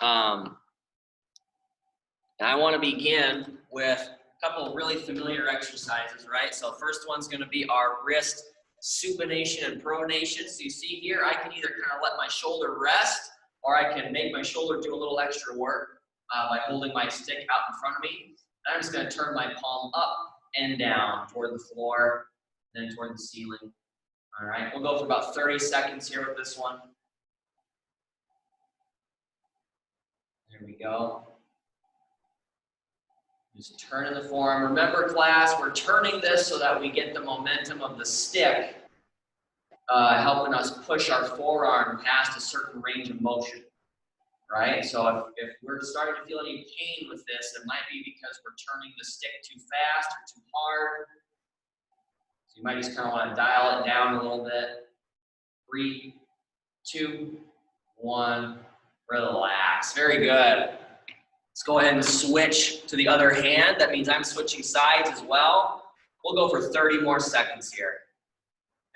And I want to begin with a couple of really familiar exercises, right? So first one's going to be our wrist supination and pronation. So you see here, I can either kind of let my shoulder rest, or I can make my shoulder do a little extra work by holding my stick out in front of me. And I'm just going to turn my palm up and down toward the floor, then toward the ceiling. All right, we'll go for about 30 seconds here with this one. There we go. Just turning the forearm. Remember, class, we're turning this so that we get the momentum of the stick, helping us push our forearm past a certain range of motion, right? So if we're starting to feel any pain with this, it might be because we're turning the stick too fast or too hard. So you might just kind of want to dial it down a little bit. 3, 2, 1, relax. Very good. Let's go ahead and switch to the other hand. That means I'm switching sides as well. We'll go for 30 more seconds here.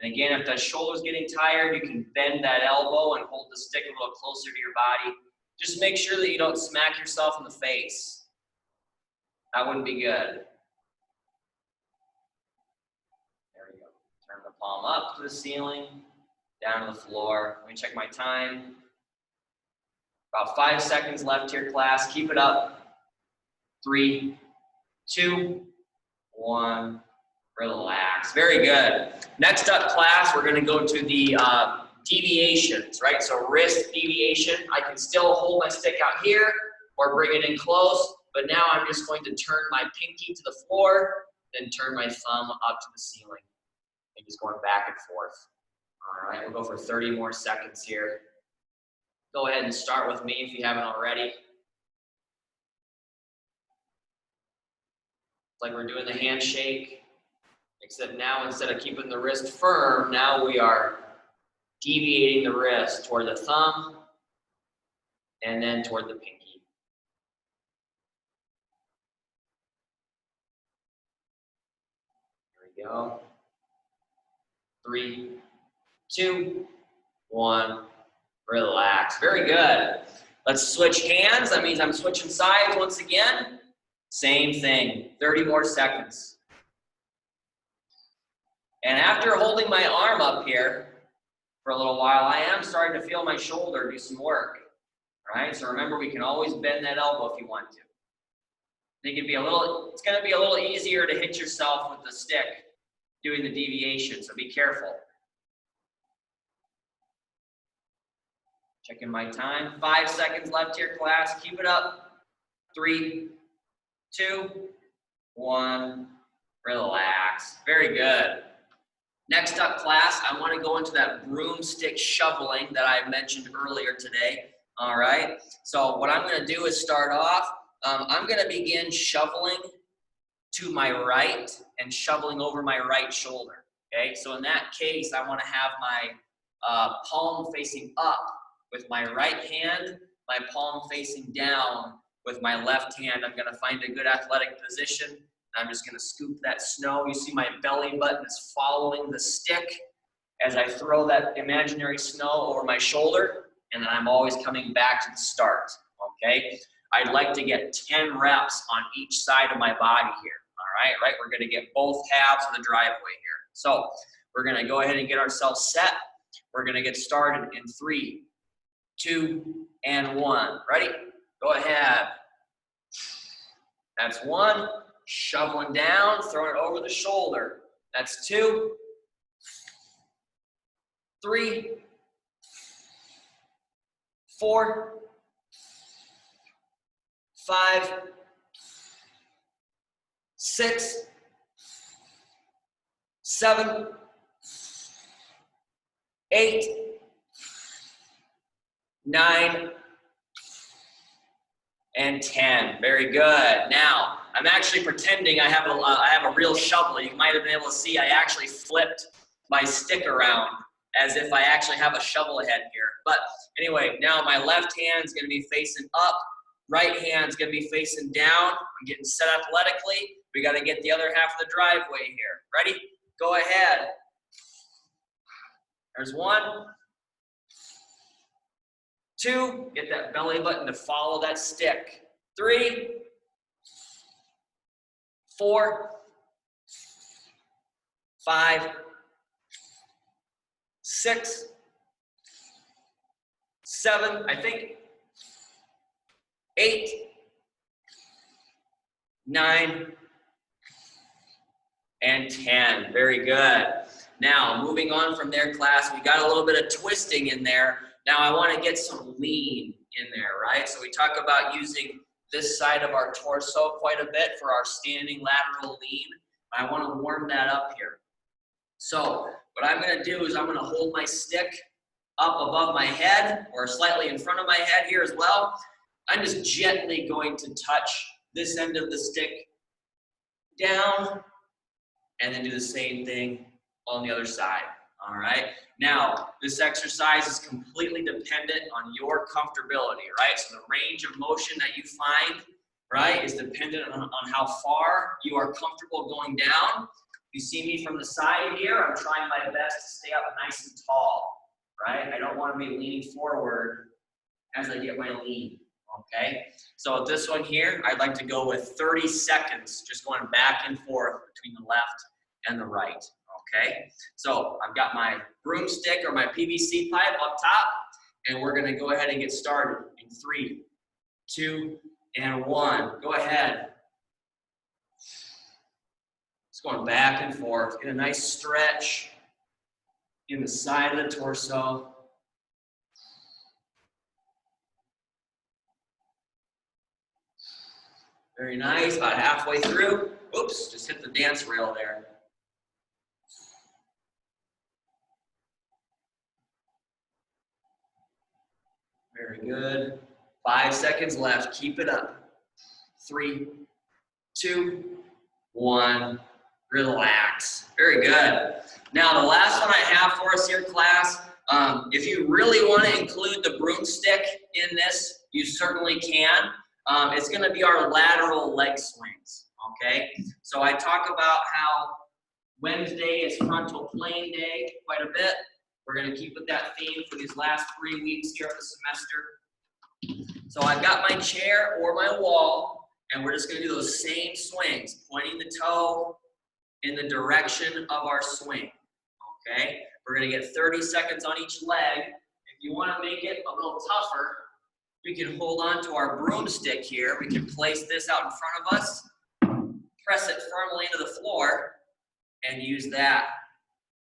And again, if that shoulder's getting tired, you can bend that elbow and hold the stick a little closer to your body. Just make sure that you don't smack yourself in the face. That wouldn't be good. There we go. Turn the palm up to the ceiling, down to the floor. Let me check my time. About 5 seconds left here, class. Keep it up. 3, 2, 1. Relax. Very good. Next up, class, we're going to go to the deviations, right? So wrist deviation. I can still hold my stick out here or bring it in close, but now I'm just going to turn my pinky to the floor, then turn my thumb up to the ceiling, and just going back and forth. All right, we'll go for 30 more seconds here. Go ahead and start with me if you haven't already. It's like we're doing the handshake, except now instead of keeping the wrist firm, now we are deviating the wrist toward the thumb and then toward the pinky. There we go. 3, 2, 1. Relax. Very good. Let's switch hands. That means I'm switching sides once again. Same thing. 30 more seconds. And after holding my arm up here for a little while, I am starting to feel my shoulder do some work. All right? So remember, we can always bend that elbow if you want to. I think it's going to be a little easier to hit yourself with the stick doing the deviation, so be careful. Checking my time. 5 seconds left here, class. Keep it up. 3, 2, 1. Relax. Very good. Next up, class, I want to go into that broomstick shoveling that I mentioned earlier today. All right. So what I'm going to do is start off. I'm going to begin shoveling to my right and shoveling over my right shoulder. Okay. So in that case, I want to have my palm facing up with my right hand, my palm facing down with my left hand. I'm going to find a good athletic position. I'm just going to scoop that snow. You see my belly button is following the stick as I throw that imaginary snow over my shoulder, and then I'm always coming back to the start, okay? I'd like to get 10 reps on each side of my body here, all right? We're going to get both halves of the driveway here. So we're going to go ahead and get ourselves set. We're going to get started in 3, 2, and 1. Ready? Go ahead. That's 1. Shoveling down, throwing it over the shoulder. That's 2, 3, 4, 5, 6, 7, 8, 9, and 10. Very good. Now, I'm actually pretending I have a real shovel. You might have been able to see I actually flipped my stick around as if I actually have a shovel head here. But anyway, now my left hand is going to be facing up. Right hand is going to be facing down. I'm getting set athletically. We got to get the other half of the driveway here. Ready? Go ahead. There's 1, 2, get that belly button to follow that stick. 3, 4, 5, 6, 7, I think, 8, 9, and 10. Very good. Now, moving on from there, class, we got a little bit of twisting in there. Now, I want to get some lean in there, right? So we talk about using this side of our torso quite a bit for our standing lateral lean. I want to warm that up here. So what I'm going to do is I'm going to hold my stick up above my head or slightly in front of my head here as well. I'm just gently going to touch this end of the stick down and then do the same thing on the other side. All right. Now, this exercise is completely dependent on your comfortability, right? So the range of motion that you find, right, is dependent on how far you are comfortable going down. You see me from the side here, I'm trying my best to stay up nice and tall, right? I don't want to be leaning forward as I get my lean, okay? So with this one here, I'd like to go with 30 seconds, just going back and forth between the left and the right, okay? So I've got my broomstick or my PVC pipe up top, and we're gonna go ahead and get started in 3, 2, and 1. Go ahead. Just going back and forth. Get a nice stretch in the side of the torso. Very nice, about halfway through. Oops, just hit the dance rail there. Very good. 5 seconds left. Keep it up. 3, 2, 1. Relax. Very good. Now, the last one I have for us here, class, if you really want to include the broomstick in this, you certainly can. It's going to be our lateral leg swings, okay? So I talk about how Wednesday is frontal plane day quite a bit. We're going to keep with that theme for these last 3 weeks here of the semester. So I've got my chair or my wall, and we're just going to do those same swings, pointing the toe in the direction of our swing, okay? We're going to get 30 seconds on each leg. If you want to make it a little tougher, we can hold on to our broomstick here. We can place this out in front of us, press it firmly into the floor, and use that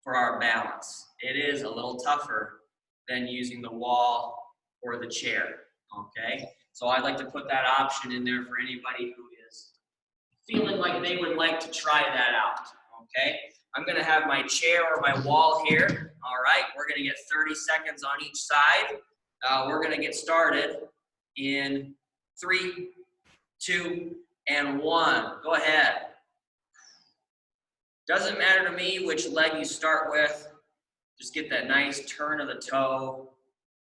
for our balance. It is a little tougher than using the wall or the chair, okay? So I'd like to put that option in there for anybody who is feeling like they would like to try that out, okay? I'm gonna have my chair or my wall here, all right? We're gonna get 30 seconds on each side. We're gonna get started in 3, 2, and 1. Go ahead. Doesn't matter to me which leg you start with. Just get that nice turn of the toe.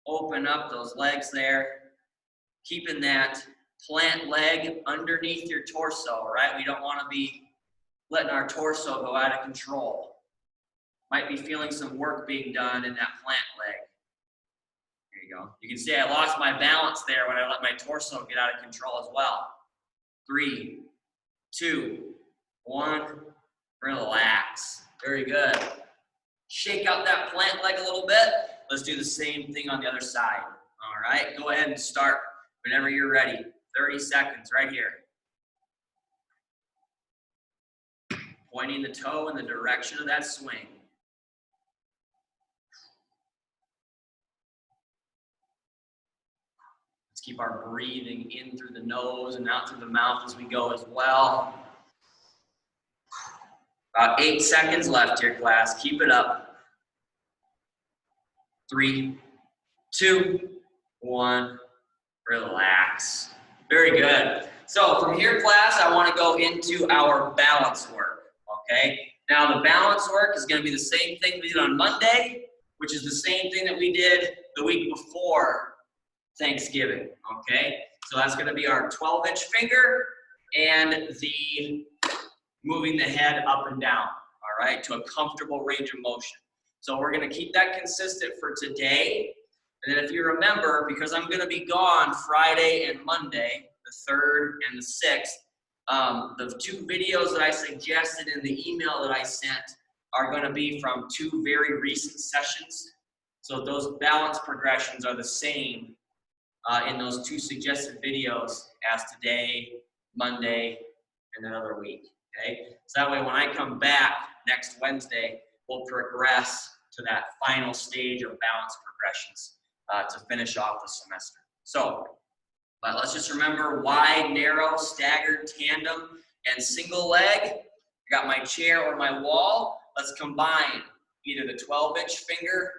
Open up those legs there. Keeping that plant leg underneath your torso, right? We don't want to be letting our torso go out of control. Might be feeling some work being done in that plant leg. There you go. You can see I lost my balance there when I let my torso get out of control as well. 3, 2, 1. Relax. Very good. Shake out that plant leg a little bit. Let's do the same thing on the other side. All right, go ahead and start whenever you're ready. 30 seconds right here. Pointing the toe in the direction of that swing. Let's keep our breathing in through the nose and out through the mouth as we go as well. About 8 seconds left here, class. Keep it up. 3, 2, 1. Relax. Very good. So from here, class, I want to go into our balance work, okay? Now, the balance work is going to be the same thing we did on Monday, which is the same thing that we did the week before Thanksgiving, okay? So that's going to be our 12-inch finger and the moving the head up and down, all right, to a comfortable range of motion. So we're going to keep that consistent for today. And then if you remember, because I'm going to be gone Friday and Monday, the 3rd and the 6th, the 2 videos that I suggested in the email that I sent are going to be from 2 very recent sessions. So those balance progressions are the same in those 2 suggested videos as today, Monday, and another week. Okay? So that way when I come back next Wednesday, we'll progress to that final stage of balance progressions to finish off the semester. So, but let's just remember wide, narrow, staggered, tandem, and single leg. I got my chair or my wall. Let's combine either the 12-inch finger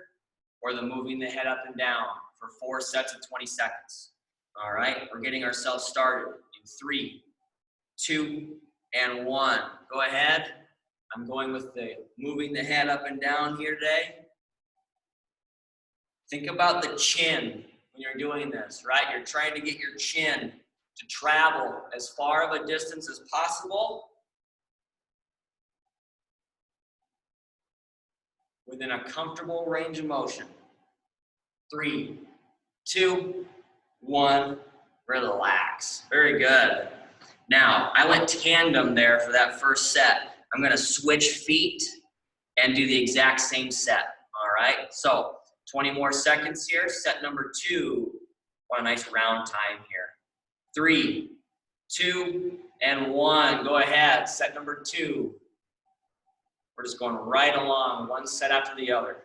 or the moving the head up and down for 4 sets of 20 seconds. All right, we're getting ourselves started in 3, 2, and 1. Go ahead. I'm going with the moving the head up and down here today. Think about the chin when you're doing this, right? You're trying to get your chin to travel as far of a distance as possible within a comfortable range of motion. 3, 2, 1, relax. Very good. Now, I went tandem there for that first set. I'm going to switch feet and do the exact same set. All right? So, 20 more seconds here. Set number 2. Want a nice round time here. 3, 2, and 1. Go ahead. Set number 2. We're just going right along, one set after the other.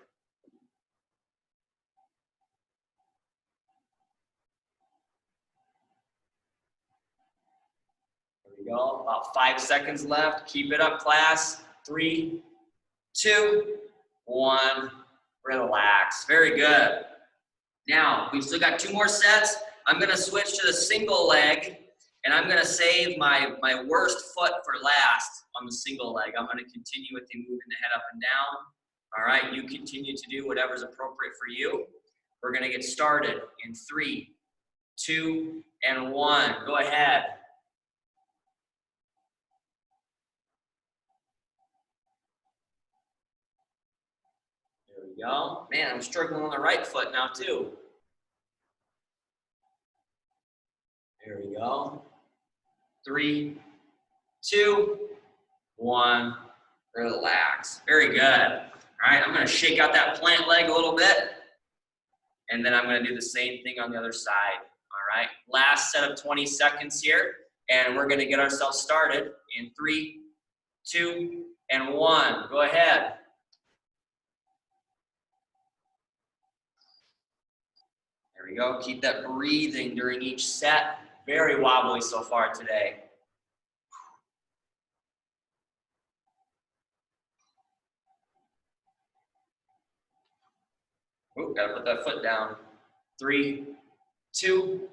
There we go. About 5 seconds left. Keep it up, class. 3, 2, 1. Relax. Very good. Now, we've still got 2 more sets. I'm going to switch to the single leg, and I'm going to save my worst foot for last on the single leg. I'm going to continue with the moving the head up and down. All right, you continue to do whatever's appropriate for you. We're going to get started in 3, 2, and 1. Go ahead. There we go. Man, I'm struggling on the right foot now too. There we go. 3, 2, 1. Relax. Very good. All right, I'm going to shake out that plant leg a little bit, and then I'm going to do the same thing on the other side. All right, last set of 20 seconds here, and we're going to get ourselves started in 3, 2, and 1. Go ahead. There we go. Keep that breathing during each set. Very wobbly so far today. Ooh, gotta put that foot down. 3, 2,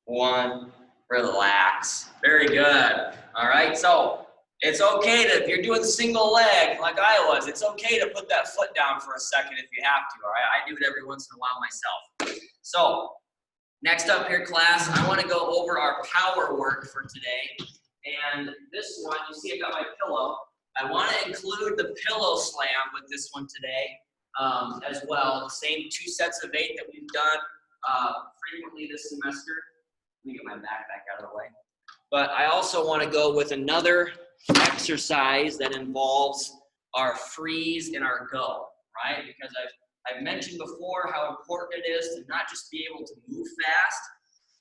1. Relax. Very good. All right, so it's okay to, if you're doing single leg like I was, it's okay to put that foot down for a second if you have to. All right, I do it every once in a while myself. So next up here, class, I want to go over our power work for today. And this one, you see I got my pillow. I want to include the pillow slam with this one today as well. The same 2 sets of 8 that we've done frequently this semester. Let me get my backpack out of the way. But I also want to go with another exercise that involves our freeze and our go, right? Because I've mentioned before how important it is to not just be able to move fast,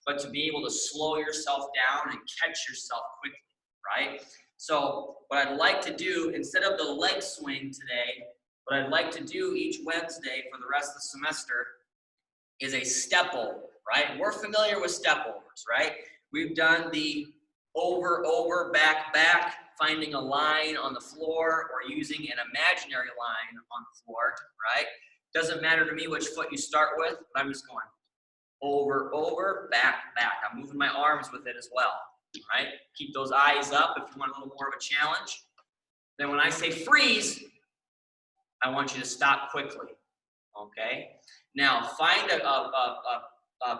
but to be able to slow yourself down and catch yourself quickly, right? So what I'd like to do, instead of the leg swing today, what I'd like to do each Wednesday for the rest of the semester is a step over, right? We're familiar with step overs, right? We've done the over, over, back, back, finding a line on the floor or using an imaginary line on the floor, right? Doesn't matter to me which foot you start with, but I'm just going over, over, back, back. I'm moving my arms with it as well, right? Keep those eyes up if you want a little more of a challenge. Then when I say freeze, I want you to stop quickly, okay? Now, find a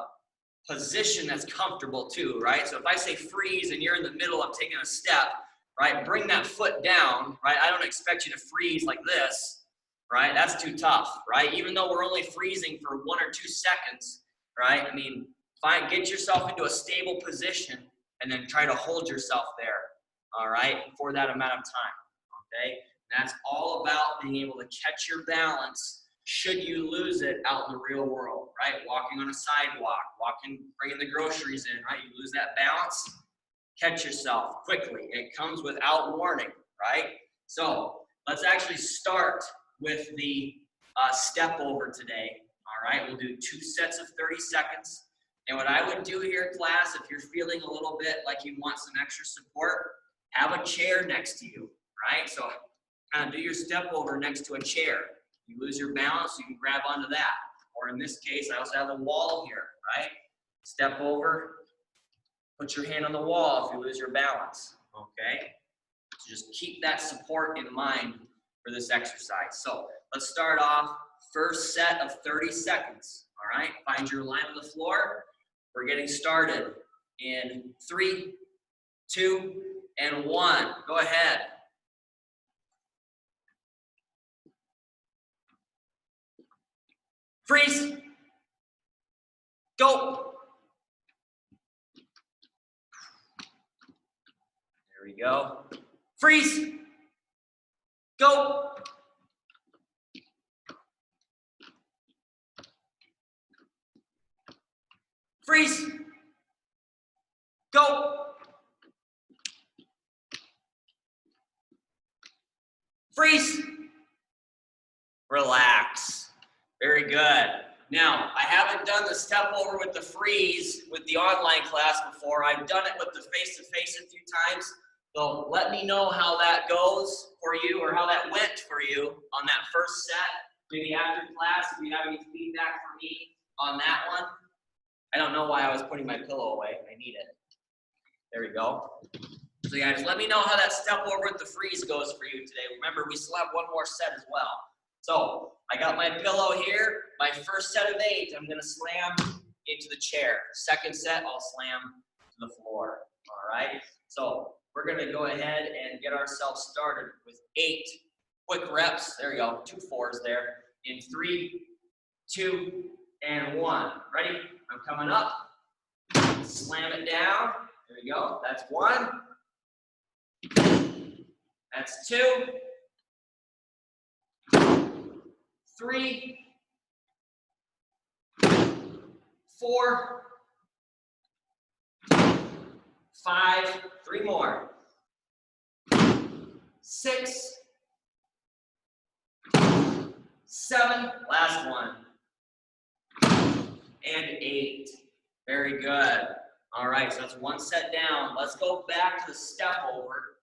position that's comfortable too, right? So if I say freeze and you're in the middle of taking a step, right, bring that foot down, right? I don't expect you to freeze like this. right? That's too tough, right? Even though we're only freezing for 1 or 2 seconds, right? I mean, get yourself into a stable position and then try to hold yourself there, all right, for that amount of time, okay? And that's all about being able to catch your balance should you lose it out in the real world, right? Walking on a sidewalk, bringing the groceries in, right? You lose that balance, catch yourself quickly. It comes without warning, right? So let's actually start with the step over today, all right? We'll do 2 sets of 30 seconds. And what I would do here, class, if you're feeling a little bit like you want some extra support, have a chair next to you, right? So kind of do your step over next to a chair. You lose your balance, you can grab onto that. Or in this case, I also have a wall here, right? Step over, put your hand on the wall if you lose your balance, okay? So just keep that support in mind for this exercise. So let's start off, first set of 30 seconds, all right? Find your line on the floor. We're getting started in 3, 2, and 1. Go ahead. Freeze. Go. There we go. Freeze. Go. Freeze. Go. Freeze. Relax. Very good. Now, I haven't done the step over with the freeze with the online class before. I've done it with the face-to-face a few times. So let me know how that goes for you or how that went for you on that first set. Maybe after class, if you have any feedback for me on that one. I don't know why I was putting my pillow away. I need it. There we go. So yeah, just let me know how that step over with the freeze goes for you today. Remember, we still have one more set as well. So I got my pillow here. My first set of 8, I'm going to slam into the chair. Second set, I'll slam to the floor. All right. So we're going to go ahead and get ourselves started with 8 quick reps. There you go. 2 4s there. In 3, 2, and 1. Ready? I'm coming up. Slam it down. There we go. That's 1. That's 2. 3, 4, 5, 3 more. 6, 7, last one. And 8. Very good. All right, so that's 1 set down. Let's go back to the step over.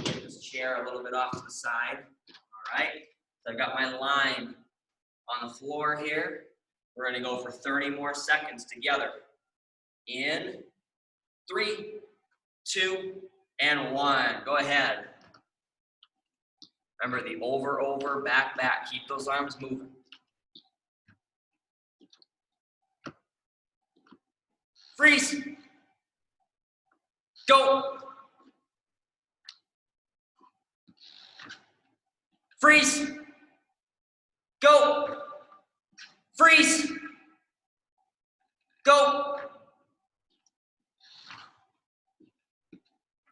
Get this chair a little bit off to the side. All right, so I got my line on the floor here. We're going to go for 30 more seconds together. In 3, 2, and 1. Go ahead. Remember the over, over, back, back. Keep those arms moving. Freeze. Go. Freeze. Go. Freeze. Go.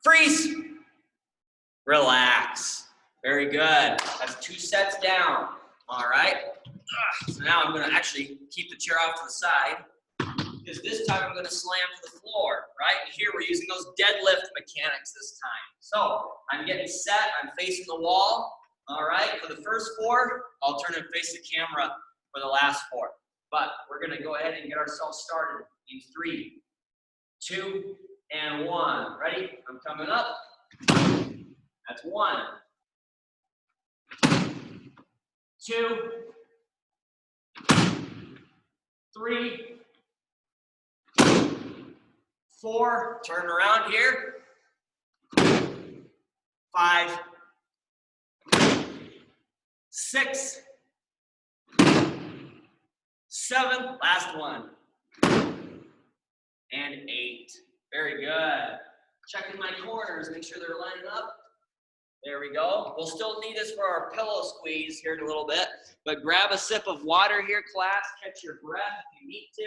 Freeze. Relax. Very good. That's 2 sets down. All right. So now I'm going to actually keep the chair off to the side because this time I'm going to slam to the floor, right? And here we're using those deadlift mechanics this time. So I'm getting set. I'm facing the wall. All right. For the first 4, I'll turn and face the camera for the last 4. But we're going to go ahead and get ourselves started in 3, 2, and 1. Ready? I'm coming up. That's 1. 2, 3, 4, turn around here. 5, 6, 7, last one. And 8. Very good. Checking my corners, make sure they're lining up. There we go. We'll still need this for our pillow squeeze here in a little bit, but grab a sip of water here, class. Catch your breath if you need to.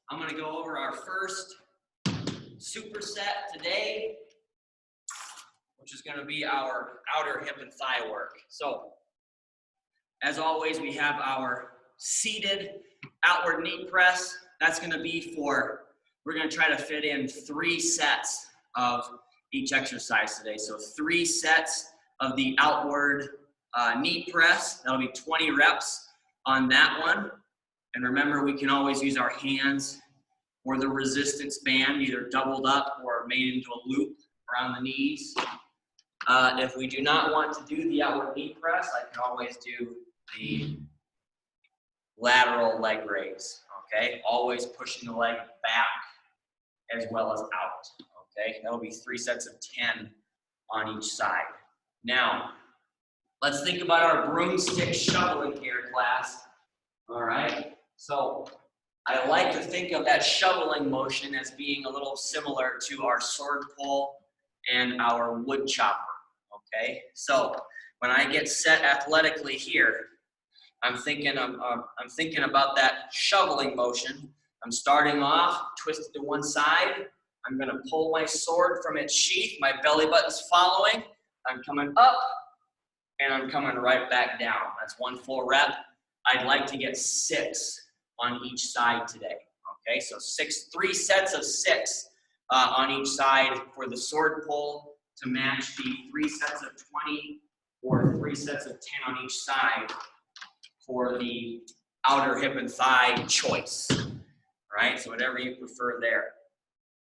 I'm going to go over our first superset today, which is going to be our outer hip and thigh work. So, as always, we have our seated outward knee press. That's going to be for, we're going to try to fit in 3 sets of each exercise today. So 3 sets of the outward knee press. That'll be 20 reps on that one. And remember, we can always use our hands or the resistance band, either doubled up or made into a loop around the knees. If we do not want to do the outward knee press, I can always do the lateral leg raise, okay? Always pushing the leg back as well as out, okay? That'll be 3 sets of 10 on each side. Now, let's think about our broomstick shoveling here, class. All right? So, I like to think of that shoveling motion as being a little similar to our sword pull and our wood chopper, okay? So, when I get set athletically here, I'm thinking about that shoveling motion. I'm starting off, twisted to one side. I'm going to pull my sword from its sheath. My belly button's following. I'm coming up, and I'm coming right back down. That's 1 full rep. I'd like to get 6 on each side today. Okay, so 3 sets of 6 on each side for the sword pull to match the 3 sets of 20 or 3 sets of 10 on each side for the outer hip and thigh choice. All right, so whatever you prefer there.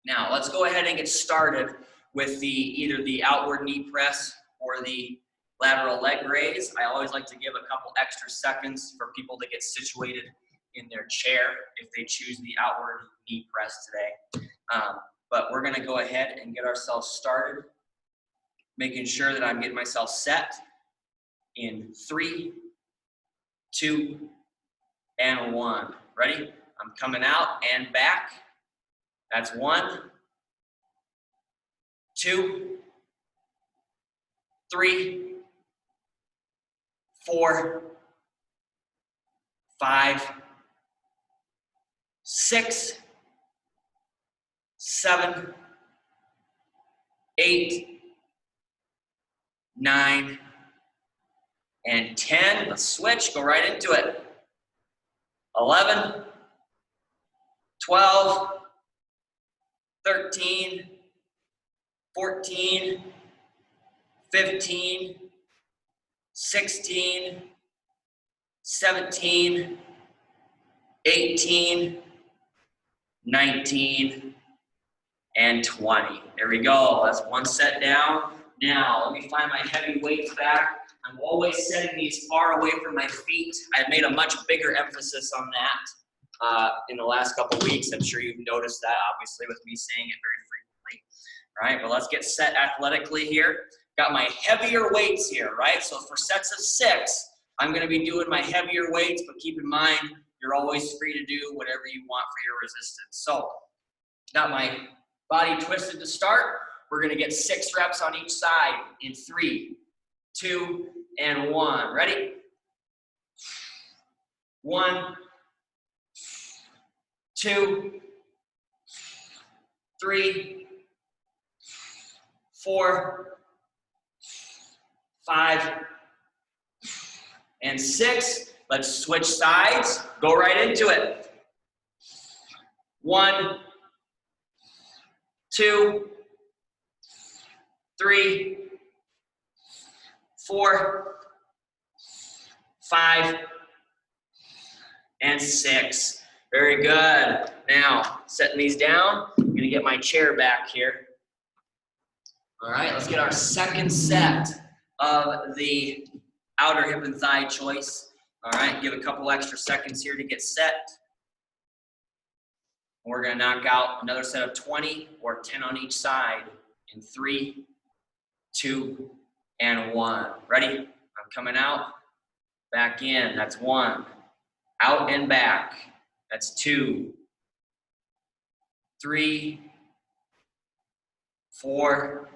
Now, let's go ahead and get started with either the outward knee press or the lateral leg raise. I always like to give a couple extra seconds for people to get situated in their chair if they choose the outward knee press today. But we're going to go ahead and get ourselves started, making sure that I'm getting myself set in 3, 2, and 1. Ready? I'm coming out and back. That's 1, 2, 3, 4, 5, 6, 7, 8, 9, and 10. Let's switch, go right into it. 11, 12, 13, 14, 15, 16, 17, 18, 19, and 20. There we go. That's 1 set down. Now, let me find my heavy weights back. I'm always setting these far away from my feet. I've made a much bigger emphasis on that in the last couple weeks. I'm sure you've noticed that, obviously, with me saying it very frequently. All right, but let's get set athletically here. Got my heavier weights here, right? So for sets of 6, I'm going to be doing my heavier weights, but keep in mind, you're always free to do whatever you want for your resistance. So, got my body twisted to start. We're going to get 6 reps on each side in 3, 2, and 1. Ready? 1, 2, 3, 4, 5, and 6. Let's switch sides. Go right into it. 1, 2, 3, 4, 5, and 6. Very good. Now, setting these down, I'm going to get my chair back here. All right, let's get our second set of the outer hip and thigh choice. All right, give a couple extra seconds here to get set. We're going to knock out another set of 20 or 10 on each side in 3, 2, and 1. Ready? I'm coming out, back in. That's 1. Out and back. That's 2, 3, 4,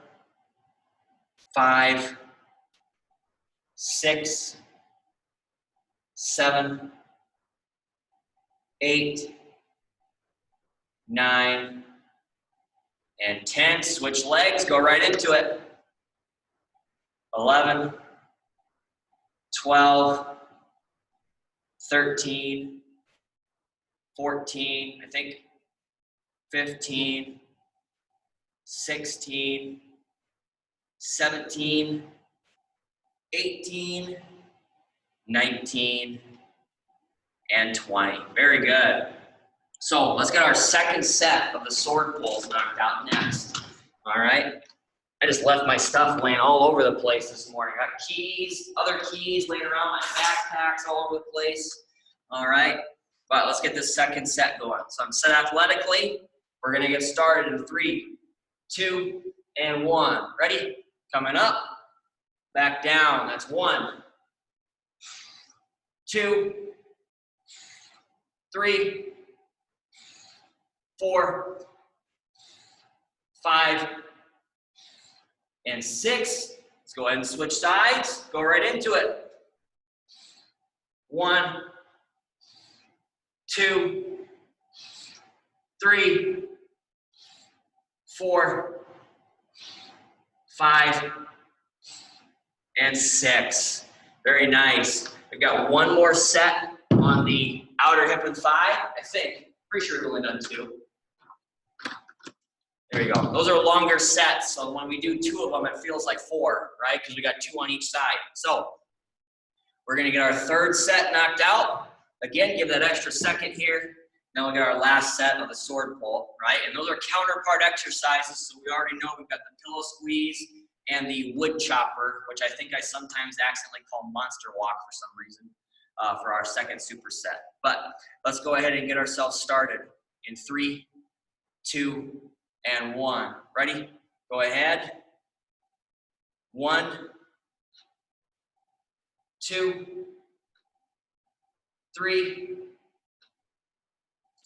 5, 6, 7, 8, 9, and 10. Switch legs, go right into it. 11, 12, 13, 14, I think 15, 16, 17, 18, 19, and 20. Very good. So let's get our second set of the sword pulls knocked out next. All right. I just left my stuff laying all over the place this morning. I got keys, other keys laying around, my backpacks all over the place. All right. But let's get this second set going. So I'm set athletically. We're going to get started in 3, 2, and 1. Ready? Coming up. Back down. That's 1, 2, 3, 4, 5, and 6. Let's go ahead and switch sides. Go right into it. 1, 2, 3, 4, 5, and 6. Very nice. We've got one more set on the outer hip and thigh, I think. Pretty sure we've only done 2. There you go. Those are longer sets, so when we do 2 of them, it feels like 4, right? Because we got 2 on each side. So we're going to get our third set knocked out. Again, give that extra second here. Now we'll get our last set of the sword pull, right? And those are counterpart exercises, so we already know we've got the pillow squeeze and the wood chopper, which I think I sometimes accidentally call monster walk for some reason, for our second superset. But let's go ahead and get ourselves started in 3, 2, and 1. Ready? Go ahead. 1, 2, 3,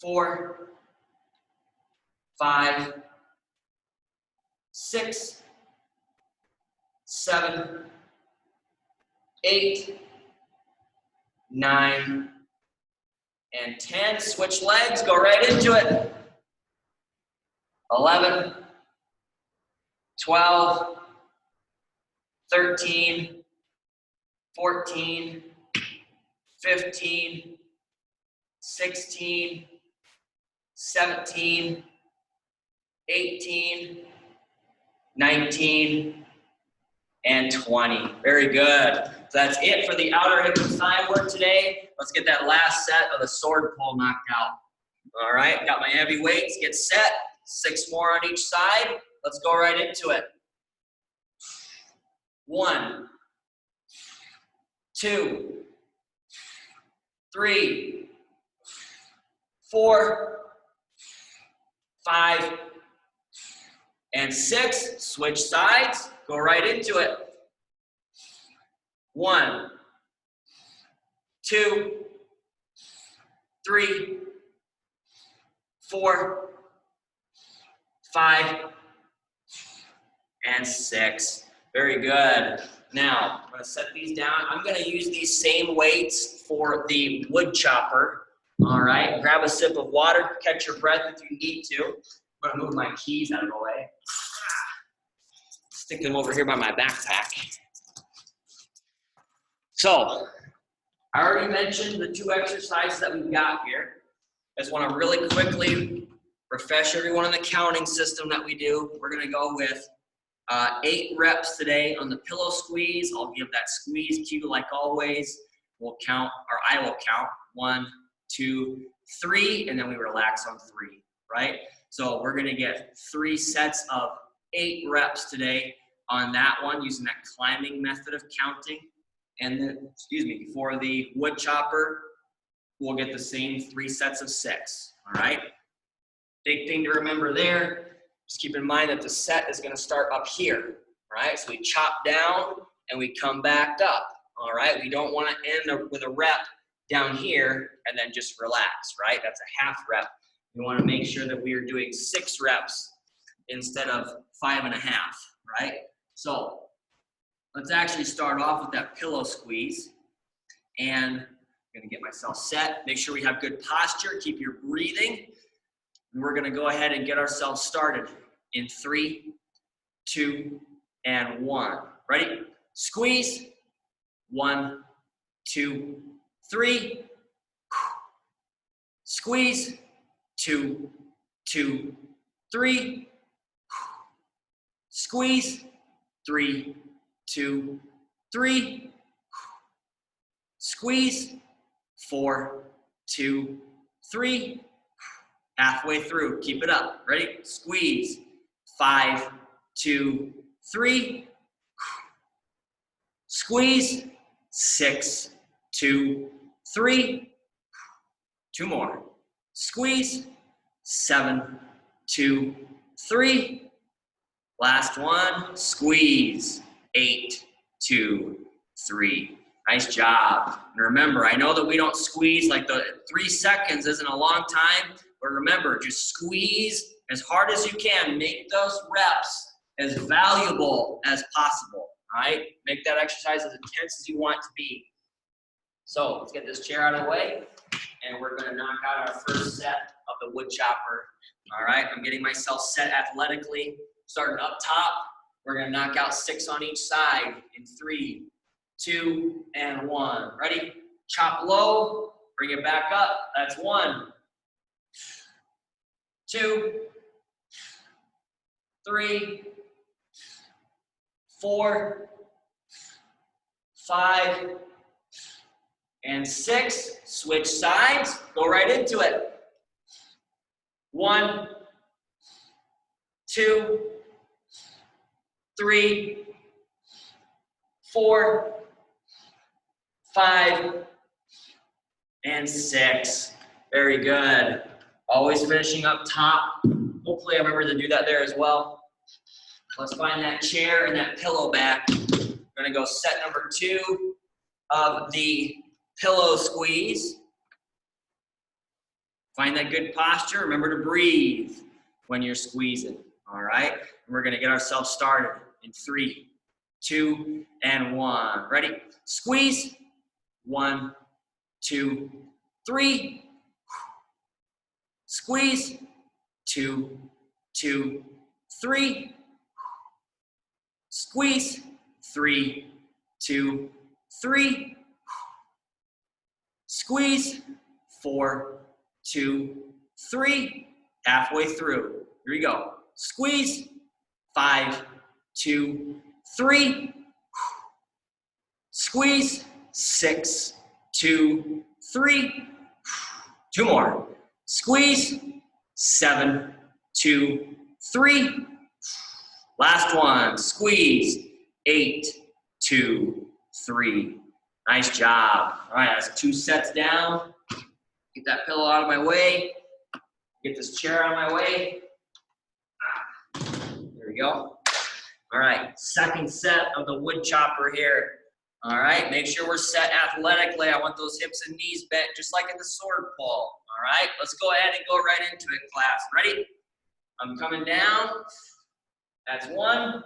4, 5, 6, 7, 8, 9, and 10. Switch legs, go right into it. 11, 12, 13, 14, 15, 16, 17, 18, 19, and 20. Very good. So that's it for the outer hip and thigh work today. Let's get that last set of the sword pull knocked out. All right, got my heavy weights. Get set. 6 more on each side. Let's go right into it. 1, 2, 3, 4, 5, and 6. Switch sides. Go right into it. 1, 2, 3, 4, 5, and 6. Very good. Now, I'm going to set these down. I'm going to use these same weights for the wood chopper. All right, grab a sip of water, catch your breath if you need to. I'm going to move my keys out of the way. Stick them over here by my backpack. So, I already mentioned the 2 exercises that we've got here. I just want to really quickly refresh everyone on the counting system that we do. We're going to go with 8 reps today on the pillow squeeze. I'll give that squeeze cue like always. We'll count, or I will count 1, 2, 3, and then we relax on 3, right? So we're going to get 3 sets of 8 reps today on that one using that climbing method of counting. And then, for the wood chopper, we'll get the same 3 sets of 6, all right? Big thing to remember there, just keep in mind that the set is going to start up here, right? So we chop down and we come back up, all right? We don't want to end with a rep down here and then just relax, right? That's a half rep. We want to make sure that we are doing 6 reps instead of 5.5, right? So let's actually start off with that pillow squeeze. And I'm gonna get myself set. Make sure we have good posture. Keep your breathing. And we're gonna go ahead and get ourselves started in 3, 2, and 1. Ready? Squeeze. 1, 2, 3. Squeeze. 2, 2, 3. Squeeze. 3, 2, 3. Squeeze. 4, 2, 3. Halfway through. Keep it up. Ready? Squeeze. 5, 2, 3. Squeeze. 6, 2, 3. 2 more. Squeeze. 7, 2, 3. Last one. Squeeze. 8, 2, 3. Nice job. And remember, I know that we don't squeeze, like the 3 seconds isn't a long time, but remember, just squeeze as hard as you can. Make those reps as valuable as possible, all right? Make that exercise as intense as you want it to be. So let's get this chair out of the way, and we're gonna knock out our first set of the wood chopper, all right? I'm getting myself set athletically, starting up top. We're gonna knock out 6 on each side in 3, 2, and 1. Ready? Chop low, bring it back up. That's 1, 2, 3, 4, 5, and 6. Switch sides, go right into it. 1, 2, 3, 4, 5, and 6. Very good. Always finishing up top. Hopefully I remember to do that there as well. Let's find that chair and that pillow back. We're gonna go set number 2 of the pillow squeeze. Find that good posture. Remember to breathe when you're squeezing, all right? And we're gonna get ourselves started in 3, 2, and 1. Ready? Squeeze. 1, 2, 3. Squeeze. 2, 2, 3. Squeeze. 3, 2, 3. Squeeze. 4, 2, 3. Halfway through. Here we go. Squeeze. 5, 2, 3. Squeeze. 6, 2, 3. 2 more. Squeeze. 7, 2, 3. Last one. Squeeze. 8, 2, 3. Nice job. All right, that's 2 sets down. Get that pillow out of my way. Get this chair out of my way. There we go. All right, second set of the wood chopper here. All right, make sure we're set athletically. I want those hips and knees bent just like in the sword pull. All right, let's go ahead and go right into it, class. Ready? I'm coming down. That's 1,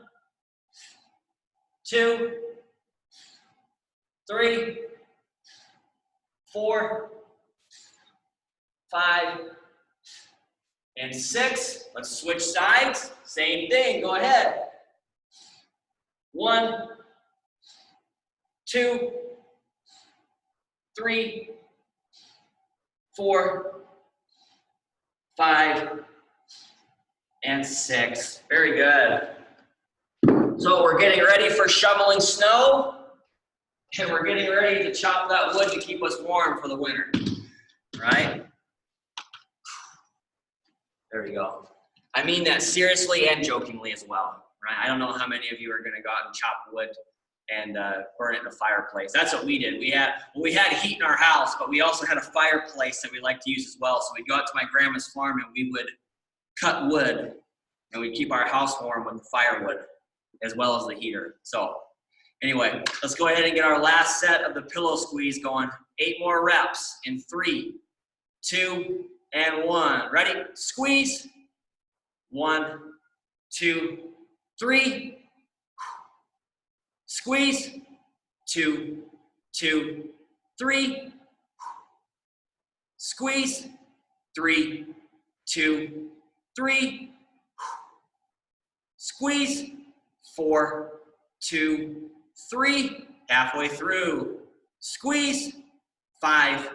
2, 3, 4, 5, and 6. Let's switch sides. Same thing, go ahead. 1, 2, 3, 4, 5, and 6. Very good. So we're getting ready for shoveling snow, and we're getting ready to chop that wood to keep us warm for the winter, right? There we go. I mean that seriously and jokingly as well, right? I don't know how many of you are gonna go out and chop wood and burn it in a fireplace. That's what we did. We had heat in our house, but we also had a fireplace that we like to use as well. So we'd go out to my grandma's farm and we would cut wood and we'd keep our house warm with the firewood as well as the heater. So anyway, let's go ahead and get our last set of the pillow squeeze going. 8 more reps in 3, 2, and 1. Ready? Squeeze. 1, 2, 3. Squeeze. 2, 2, 3. Squeeze. 3, 2, 3. Squeeze. 4, 2, 3. Halfway through. Squeeze. 5,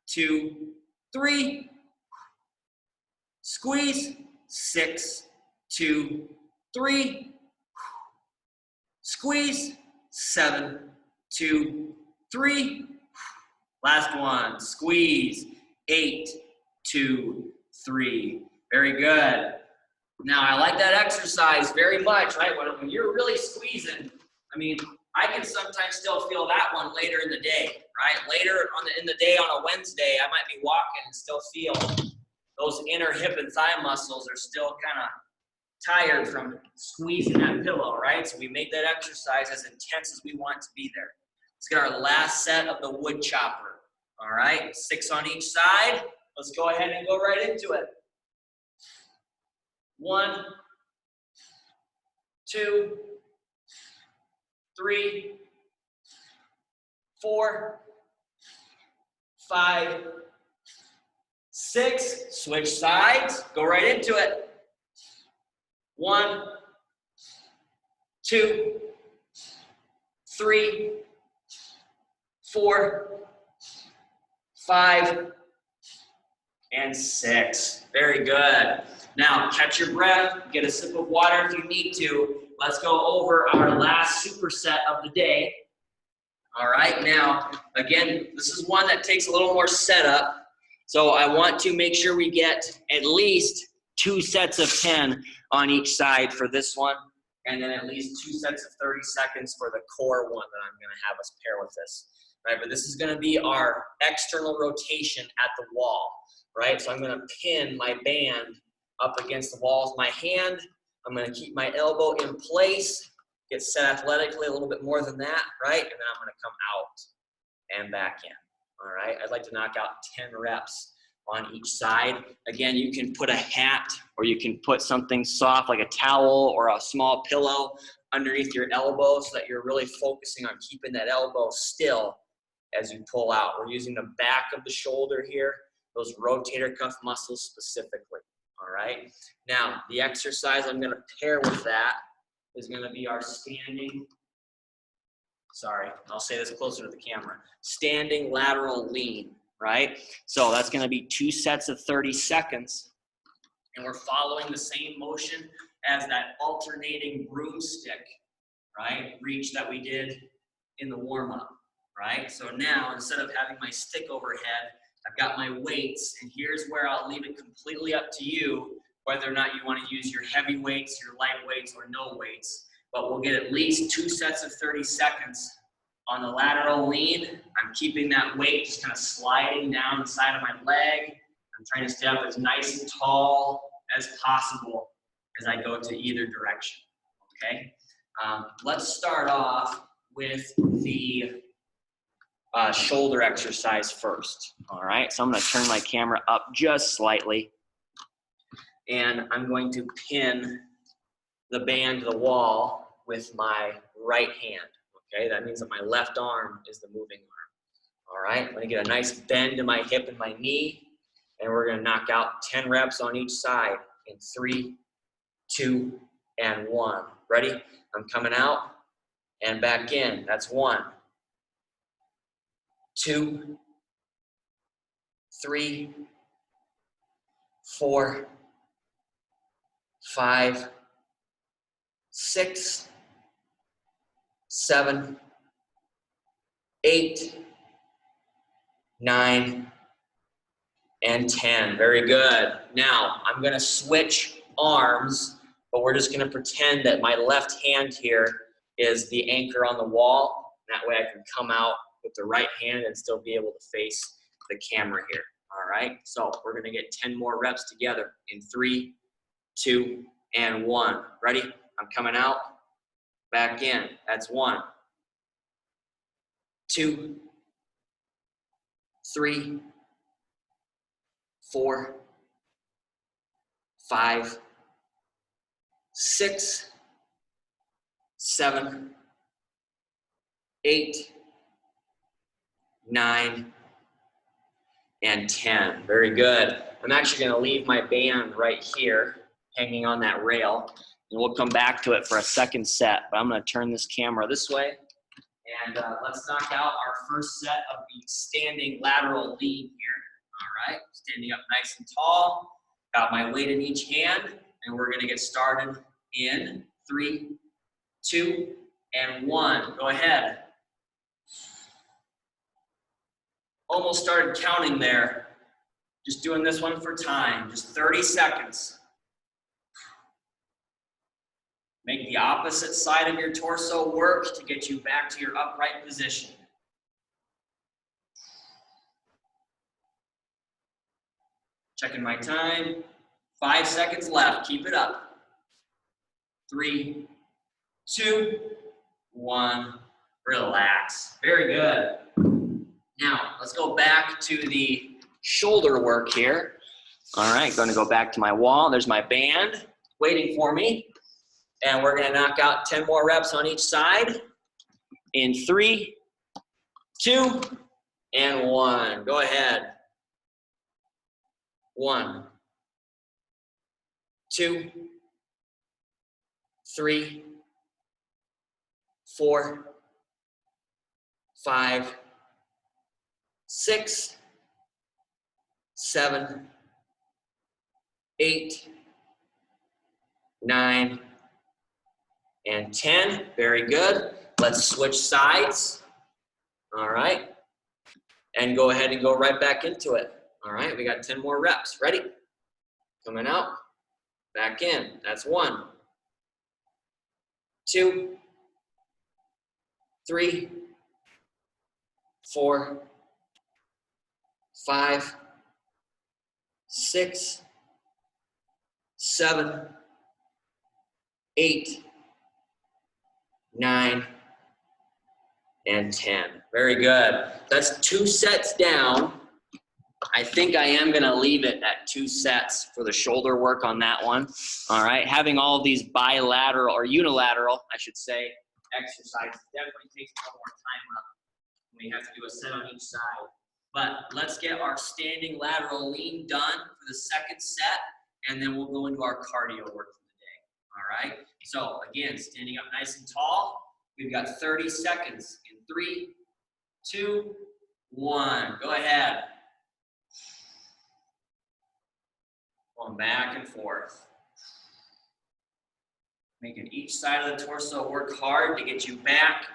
2, 3. Squeeze. 6, 2, 3. Squeeze. 7, 2, 3. Last one. Squeeze. 8, 2, 3. Very good. Now, I like that exercise very much, right? When you're really squeezing, I mean, I can sometimes still feel that one later in the day, right? Later in the day on a Wednesday, I might be walking and still feel those inner hip and thigh muscles are still kind of tired from squeezing that pillow, right? So we make that exercise as intense as we want it to be there. Let's get our last set of the wood chopper, all right? 6 on each side. Let's go ahead and go right into it. 1, 2, 3, 4, 5, 6. Switch sides. Go right into it. 1, 2, 3, 4, 5, and 6. Very good. Now, catch your breath, get a sip of water if you need to. Let's go over our last superset of the day. All right, now, again, this is one that takes a little more setup. So I want to make sure we get at least 2 sets of 10 on each side for this one, and then at least 2 sets of 30 seconds for the core one that I'm going to have us pair with this. Right, but this is going to be our external rotation at the wall. Right, so I'm going to pin my band up against the walls of my hand. I'm going to keep my elbow in place, get set athletically a little bit more than that, right? And then I'm going to come out and back in. All right, I'd like to knock out 10 reps on each side. Again, you can put a hat or you can put something soft like a towel or a small pillow underneath your elbow so that you're really focusing on keeping that elbow still as you pull out. We're using the back of the shoulder here, those rotator cuff muscles specifically. All right, now the exercise I'm going to pair with that is going to be our standing, I'll say this closer to the camera, standing lateral lean, right? So that's going to be 2 sets of 30 seconds, and we're following the same motion as that alternating broomstick, right, reach that we did in the warm-up, right? So now, instead of having my stick overhead, I've got my weights, and here's where I'll leave it completely up to you whether or not you want to use your heavy weights, your light weights, or no weights. But we'll get at least 2 sets of 30 seconds on the lateral lean. I'm keeping that weight just kind of sliding down the side of my leg. I'm trying to stay up as nice and tall as possible as I go to either direction, okay? Let's start off with the shoulder exercise first, all right? So I'm gonna turn my camera up just slightly, and I'm going to pin the band to the wall with my right hand, okay? That means that my left arm is the moving arm, all right? I'm gonna get a nice bend in my hip and my knee, and we're gonna knock out 10 reps on each side in 3, 2, and 1. Ready? I'm coming out and back in. That's 1, 2, 3, 4, 5, 6, 7, 8, 9, and 10. Very good. Now, I'm going to switch arms, but we're just going to pretend that my left hand here is the anchor on the wall. That way I can come out with the right hand and still be able to face the camera here. All right, so we're going to get 10 more reps together in 3, 2, and 1. Ready? I'm coming out, back in. That's 1, 2, 3, 4, 5, 6, 7, 8, 9, and 10. Very good. I'm actually going to leave my band right here, hanging on that rail, and we'll come back to it for a second set. But I'm going to turn this camera this way, and let's knock out our first set of the standing lateral lean here. All right, standing up nice and tall. Got my weight in each hand, and we're going to get started in 3, 2, and 1. Go ahead. Almost started counting there. Just doing this one for time, just 30 seconds. Make the opposite side of your torso work to get you back to your upright position. Checking my time. 5 seconds left. Keep it up. 3, 2, 1. Relax. Very good. Now, let's go back to the shoulder work here. All right, going to go back to my wall. There's my band waiting for me. And we're going to knock out 10 more reps on each side in 3, 2, and 1. Go ahead. 1, 2, 3, 4, 5, 6, 7, 8, 9, and 10. Very good. Let's switch sides. All right. And go ahead and go right back into it. All right. We got 10 more reps. Ready? Coming out. Back in. That's 1, 2, 3, 4, 5, 6, 7, 8, 9, and 10. Very good. That's 2 sets down. I think I am going to leave it at 2 sets for the shoulder work on that one. All right. Having all of these bilateral or unilateral, I should say, exercises definitely takes a little more time up. We have to do a set on each side. But let's get our standing lateral lean done for the second set, and then we'll go into our cardio work for the day. All right. So again, standing up nice and tall. We've got 30 seconds in 3, 2, 1. Go ahead. Going back and forth. Making each side of the torso work hard to get you back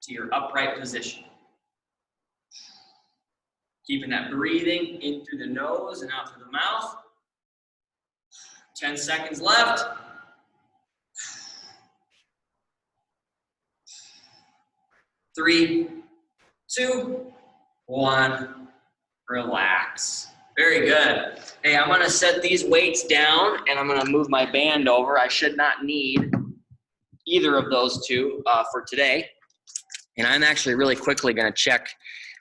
to your upright position. Keeping that breathing in through the nose and out through the mouth. 10 seconds left. 3, 2, 1. Relax. Very good. Hey, I'm going to set these weights down, and I'm going to move my band over. I should not need either of those two for today. And I'm actually really quickly going to check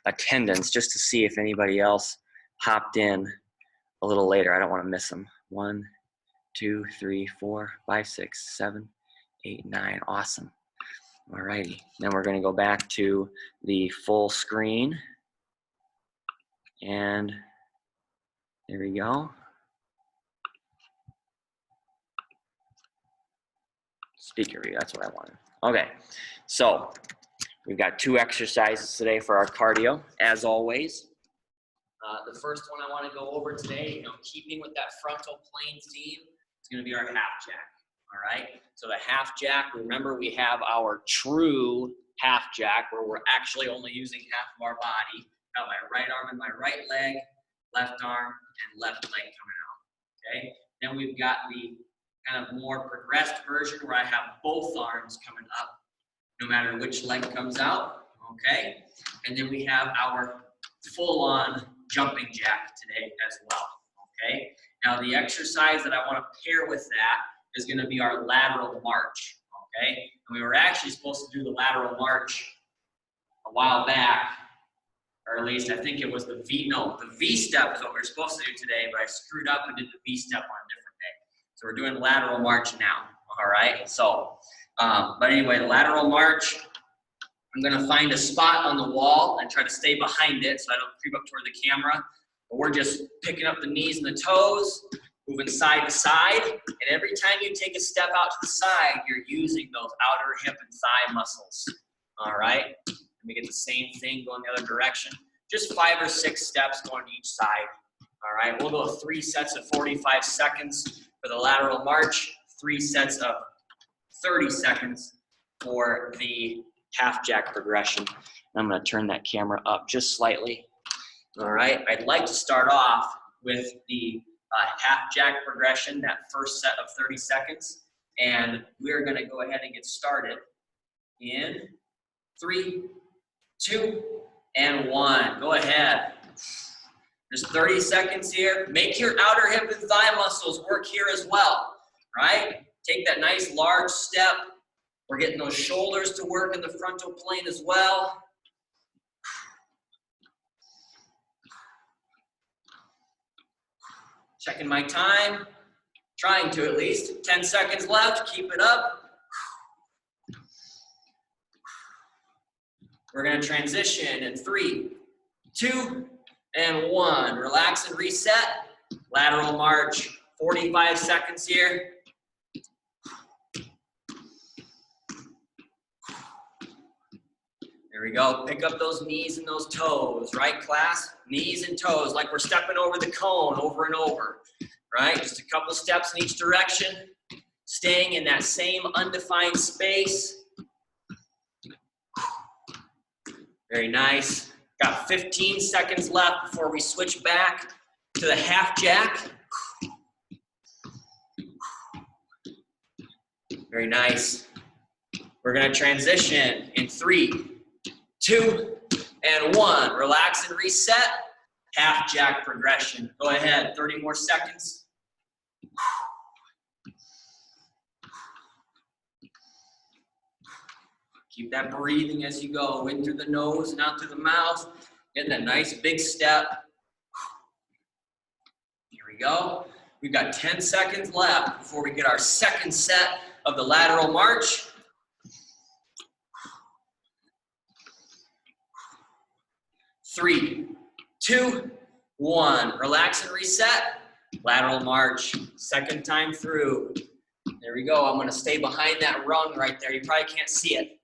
attendance just to see if anybody else hopped in a little later. I don't want to miss them. 1, 2, 3, 4, 5, 6, 7, 8, 9. Awesome. All righty. Then we're going to go back to the full screen. And there we go. Speaker view, that's what I wanted. Okay, so we've got 2 exercises today for our cardio, as always. The first one I want to go over today, keeping with that frontal plane theme, it's going to be our half jack. All right, so the half jack, remember we have our true half jack where we're actually only using half of our body. Got my right arm and my right leg, left arm and left leg coming out. Okay, then we've got the kind of more progressed version where I have both arms coming up no matter which leg comes out. Okay, and then we have our full-on jumping jack today as well. Okay, now the exercise that I want to pair with that is going to be our lateral march. Okay, and we were actually supposed to do the lateral march a while back, or at least I think it was the V step is what we were supposed to do today, but I screwed up and did the V step on a different day. So we're doing lateral march now. All right, so but anyway, the lateral march, I'm gonna find a spot on the wall and try to stay behind it so I don't creep up toward the camera. But we're just picking up the knees and the toes, moving side to side. And every time you take a step out to the side, you're using those outer hip and thigh muscles. All right? Let me get the same thing going the other direction. Just 5 or 6 steps going to each side. All right, we'll go 3 sets of 45 seconds for the lateral march, 3 sets of 30 seconds for the half jack progression. I'm going to turn that camera up just slightly. All right, I'd like to start off with the half jack progression, that first set of 30 seconds. And we're going to go ahead and get started in 3, 2, and 1. Go ahead. There's 30 seconds here. Make your outer hip and thigh muscles work here as well, right? Take that nice large step. We're getting those shoulders to work in the frontal plane as well. Checking my time. Trying to at least. 10 seconds left. Keep it up. We're going to transition in 3, 2, and 1. Relax and reset. Lateral march. 45 seconds here. There we go. Pick up those knees and those toes, right, class? Knees and toes, like we're stepping over the cone over and over, right? Just a couple steps in each direction, staying in that same undefined space. Very nice. Got 15 seconds left before we switch back to the half jack. Very nice. We're going to transition in 3, 2, and 1. Relax and reset. Half jack progression. Go ahead, 30 more seconds. Keep that breathing as you go, in through the nose and out through the mouth. Get that nice big step. Here we go. We've got 10 seconds left before we get our second set of the lateral march. 3, 2, 1. Relax and reset. Lateral march. Second time through. There we go. I'm going to stay behind that rung right there. You probably can't see it.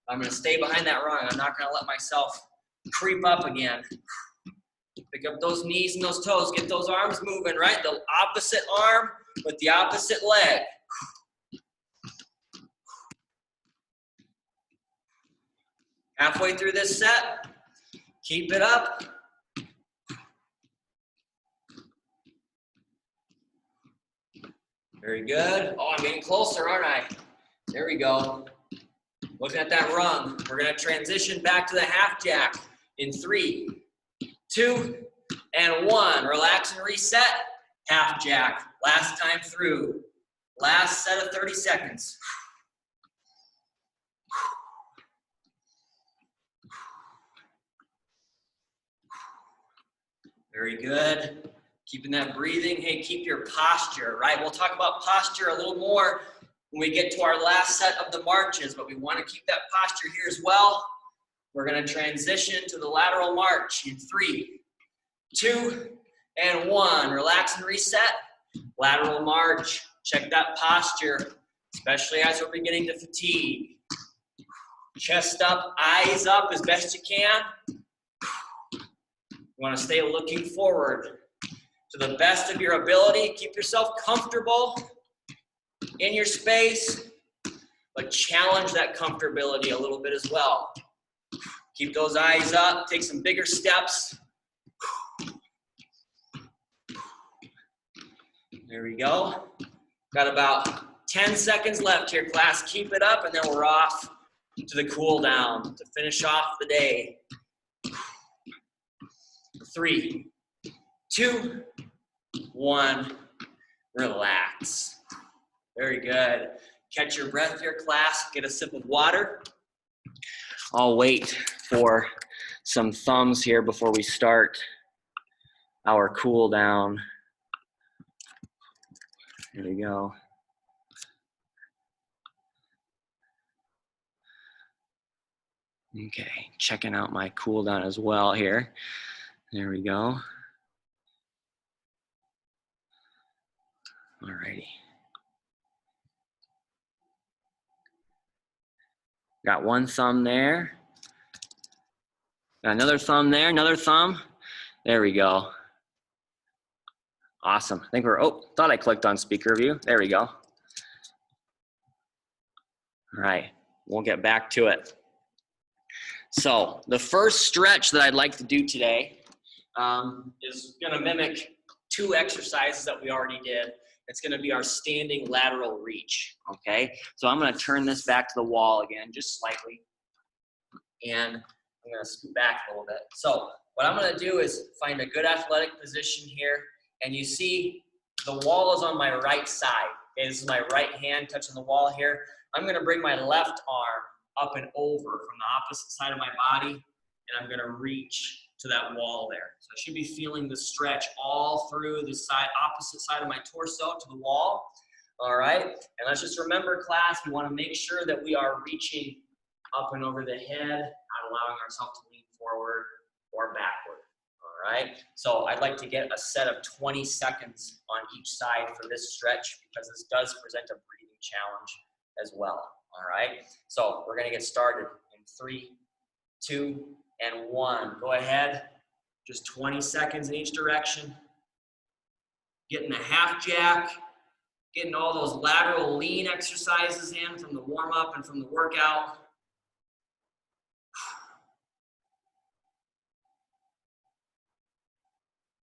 I'm going to stay behind that rung. I'm not going to let myself creep up again. Pick up those knees and those toes. Get those arms moving, right? The opposite arm with the opposite leg. Halfway through this set. Keep it up. Very good. Oh, I'm getting closer, aren't I? There we go. Looking at that rung. We're going to transition back to the half jack in 3, 2, and 1. Relax and reset. Half jack. Last time through. Last set of 30 seconds. Very good. Keeping that breathing. Hey, keep your posture, right? We'll talk about posture a little more when we get to our last set of the marches, but we want to keep that posture here as well. We're going to transition to the lateral march in 3, 2, and 1. Relax and reset. Lateral march. Check that posture, especially as we're beginning to fatigue. Chest up, eyes up as best you can. You want to stay looking forward to the best of your ability. Keep yourself comfortable in your space, but challenge that comfortability a little bit as well. Keep those eyes up. Take some bigger steps. There we go. Got about 10 seconds left here, class. Keep it up, and then we're off to the cool down to finish off the day. 3, 2, 1. Relax. Very good. Catch your breath here, class. Get a sip of water. I'll wait for some thumbs here before we start our cool down. There we go. Okay, checking out my cool down as well here. There we go. All righty. Got one thumb there. Got another thumb there, another thumb. There we go. Awesome. I think we're, oh, thought I clicked on speaker view. There we go. All right, we'll get back to it. So the first stretch that I'd like to do today is gonna mimic two exercises that we already did. It's gonna be our standing lateral reach, okay? So I'm gonna turn this back to the wall again, just slightly. And I'm gonna scoot back a little bit. So what I'm gonna do is find a good athletic position here. And you see the wall is on my right side. Okay, this is my right hand touching the wall here. I'm gonna bring my left arm up and over from the opposite side of my body, and I'm gonna reach to that wall there. So I should be feeling the stretch all through the opposite side of my torso to the wall. All right, and let's just remember, class, we wanna make sure that we are reaching up and over the head, not allowing ourselves to lean forward or backward. All right, so I'd like to get a set of 20 seconds on each side for this stretch because this does present a breathing challenge as well. All right, so we're gonna get started in 3, 2, and 1. Go ahead, just 20 seconds in each direction. Getting a half jack, getting all those lateral lean exercises in from the warm-up and from the workout.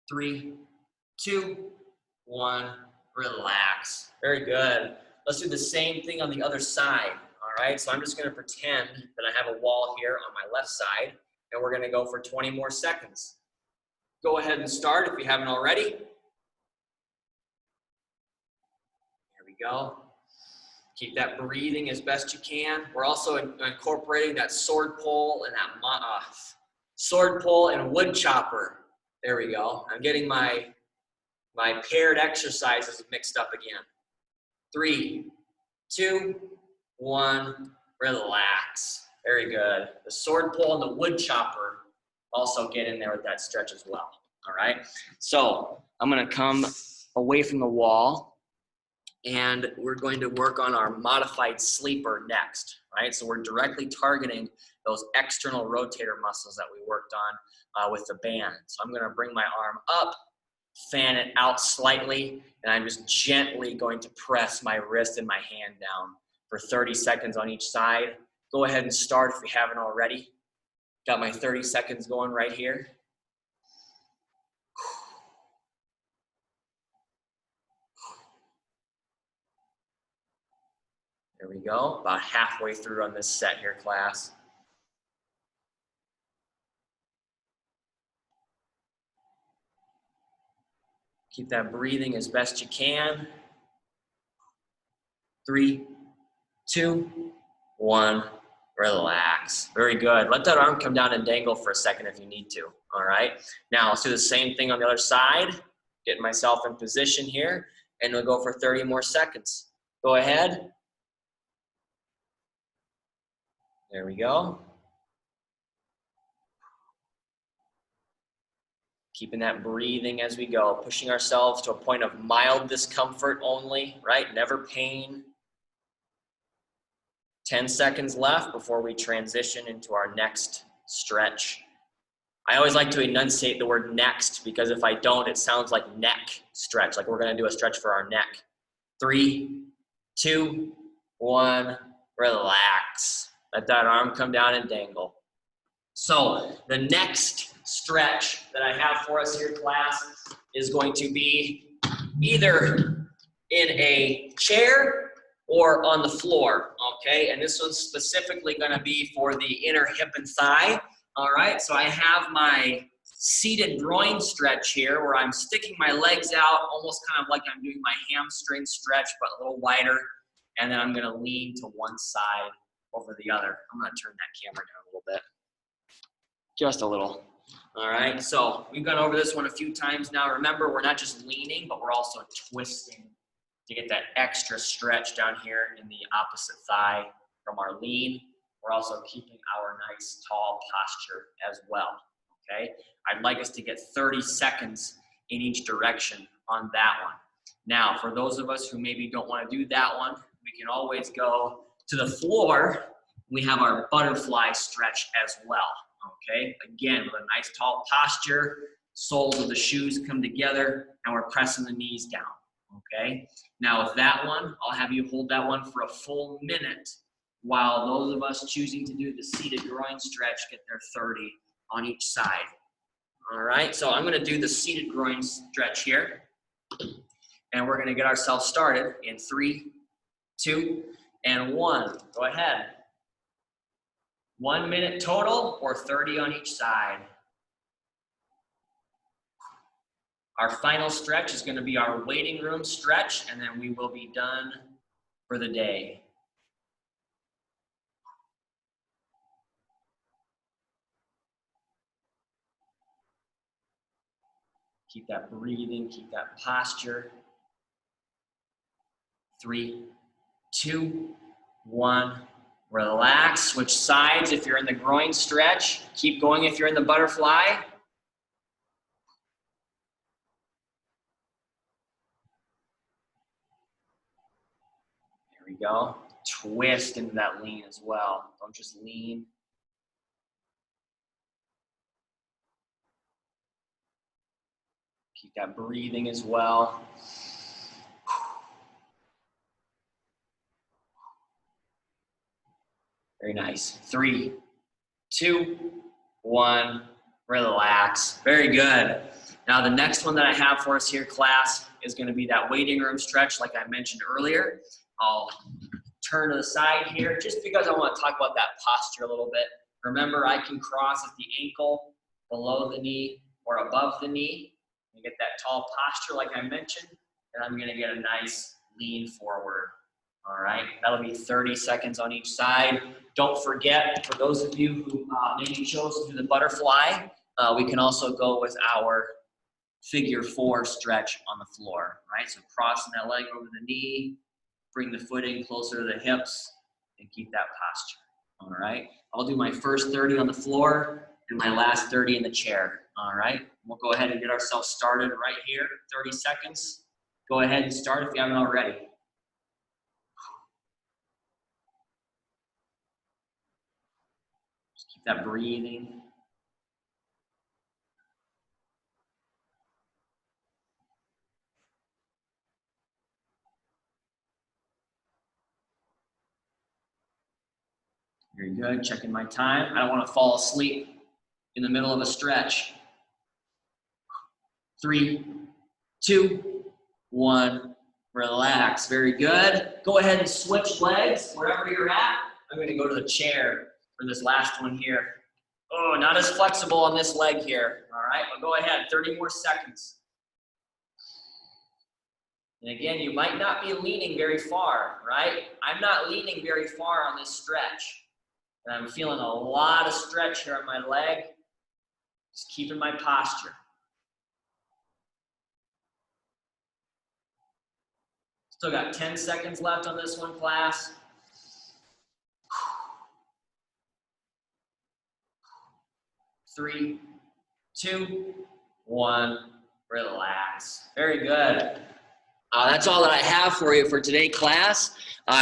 3, 2, 1, relax. Very good. Let's do the same thing on the other side. All right, so I'm just gonna pretend that I have a wall here on my left side, and we're gonna go for 20 more seconds. Go ahead and start if you haven't already. Here we go. Keep that breathing as best you can. We're also incorporating that sword pull and that sword pull and wood chopper. There we go. I'm getting my paired exercises mixed up again. 3, 2, 1, relax. Very good. The sword pull and the wood chopper also get in there with that stretch as well. All right. So I'm going to come away from the wall and we're going to work on our modified sleeper next. Right. So we're directly targeting those external rotator muscles that we worked on with the band. So I'm going to bring my arm up, fan it out slightly, and I'm just gently going to press my wrist and my hand down for 30 seconds on each side. Go ahead and start if you haven't already. Got my 30 seconds going right here. There we go, about halfway through on this set here, class. Keep that breathing as best you can. 3, 2, 1, relax. Very good. Let that arm come down and dangle for a second if you need to. All right. Now let's do the same thing on the other side. Getting myself in position here, and we'll go for 30 more seconds. Go ahead. There we go. Keeping that breathing as we go, pushing ourselves to a point of mild discomfort only, right? Never pain. 10 seconds left before we transition into our next stretch. I always like to enunciate the word next because if I don't, it sounds like neck stretch, like we're gonna do a stretch for our neck. 3, 2, 1, relax. Let that arm come down and dangle. So the next stretch that I have for us here, class, is going to be either in a chair or on the floor, okay? And this one's specifically gonna be for the inner hip and thigh, all right? So I have my seated groin stretch here where I'm sticking my legs out almost kind of like I'm doing my hamstring stretch, but a little wider. And then I'm gonna lean to one side over the other. I'm gonna turn that camera down a little bit. Just a little. All right, so we've gone over this one a few times now. Remember, we're not just leaning, but we're also twisting to get that extra stretch down here in the opposite thigh from our lean we're also keeping our nice tall posture as well, okay? I'd like us to get 30 seconds in each direction on that one. Now, for those of us who maybe don't want to do that one, we can always go to the floor. We have our butterfly stretch as well, okay? Again, with a nice tall posture, soles of the shoes come together, and we're pressing the knees down, okay? Now, with that one, I'll have you hold that one for a full minute while those of us choosing to do the seated groin stretch get their 30 on each side. All right, so I'm going to do the seated groin stretch here, and we're going to get ourselves started in 3, 2, and 1. Go ahead. 1 minute total or 30 on each side. Our final stretch is going to be our waiting room stretch, and then we will be done for the day. Keep that breathing, keep that posture. 3, 2, 1. Relax, switch sides if you're in the groin stretch. Keep going if you're in the butterfly. There we go. Twist into that lean as well. Don't just lean. Keep that breathing as well. Very nice. 3, 2, 1. Relax. Very good. Now the next one that I have for us here, class, is going to be that waiting room stretch like I mentioned earlier. I'll turn to the side here just because I want to talk about that posture a little bit. Remember, I can cross at the ankle, below the knee, or above the knee. And get that tall posture like I mentioned, and I'm going to get a nice lean forward. All right, that'll be 30 seconds on each side. Don't forget, for those of you who maybe chose to do the butterfly, we can also go with our figure 4 stretch on the floor, right? So crossing that leg over the knee, bring the foot in closer to the hips, and keep that posture, all right? I'll do my first 30 on the floor and my last 30 in the chair, all right? We'll go ahead and get ourselves started right here, 30 seconds. Go ahead and start if you haven't already. Just keep that breathing. Very good, checking my time. I don't want to fall asleep in the middle of a stretch. 3, 2, 1, relax. Very good. Go ahead and switch legs wherever you're at. I'm going to go to the chair for this last one here. Oh, not as flexible on this leg here. All right, well, go ahead, 30 more seconds. And again, you might not be leaning very far, right? I'm not leaning very far on this stretch. And I'm feeling a lot of stretch here on my leg. Just keeping my posture. Still got 10 seconds left on this one, class. 3, 2, 1, relax. Very good. That's all that I have for you for today, class.